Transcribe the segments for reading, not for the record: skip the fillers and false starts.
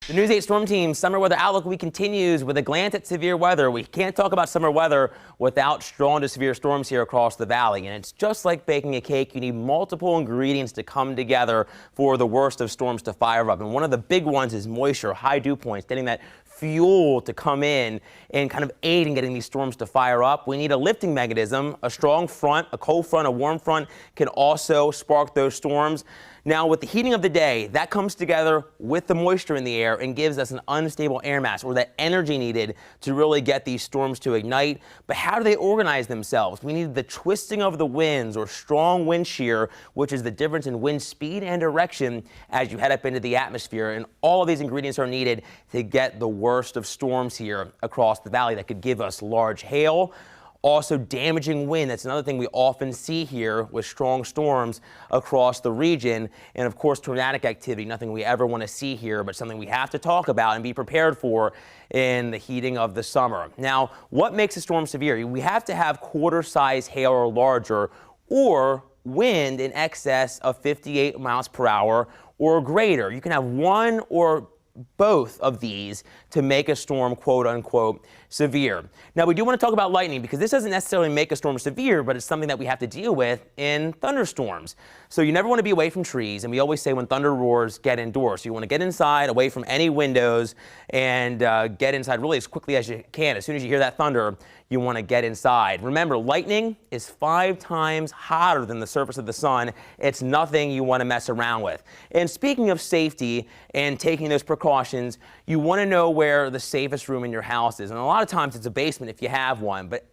The News 8 Storm Team Summer Weather Outlook Week continues with a glance at severe weather. We can't talk about summer weather without strong to severe storms here across the valley. And it's just like baking a cake. You need multiple ingredients to come together for the worst of storms to fire up. And one of the big ones is moisture, high dew points, getting that fuel to come in and kind of aid in getting these storms to fire up. We need a lifting mechanism. A strong front, a cold front, a warm front can also spark those storms. Now, with the heating of the day, that comes together with the moisture in the air and gives us an unstable air mass, or that energy needed to really get these storms to ignite. But how do they organize themselves? We need the twisting of the winds, or strong wind shear, which is the difference in wind speed and direction as you head up into the atmosphere. And all of these ingredients are needed to get the worst of storms here across the valley that could give us large hail. Also damaging wind. That's another thing we often see here with strong storms across the region. And of course, tornadic activity, nothing we ever want to see here, but something we have to talk about and be prepared for in the heating of the summer. Now, what makes a storm severe? We have to have quarter-size hail or larger, or wind in excess of 58 miles per hour or greater. You can have one or both of these to make a storm, quote unquote, severe. Now, we do want to talk about lightning, because this doesn't necessarily make a storm severe, but it's something that we have to deal with in thunderstorms. So you never want to be away from trees, and we always say when thunder roars, get indoors. So you want to get inside, away from any windows, and get inside really as quickly as you can. As soon as you hear that thunder, you want to get inside. Remember, lightning is 5 times hotter than the surface of the sun. It's nothing you want to mess around with. And speaking of safety and taking those precautions, you want to know where the safest room in your house is. And a lot of times it's a basement if you have one, but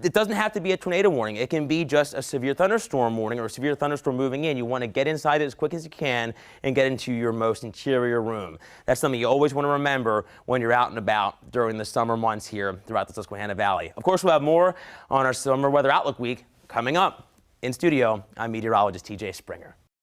it doesn't have to be a tornado warning. It can be just a severe thunderstorm warning or a severe thunderstorm moving in. You want to get inside it as quick as you can and get into your most interior room. That's something you always want to remember when you're out and about during the summer months here throughout the Susquehanna Valley. Of course, we'll have more on our Summer Weather Outlook Week coming up. In studio, I'm meteorologist TJ Springer.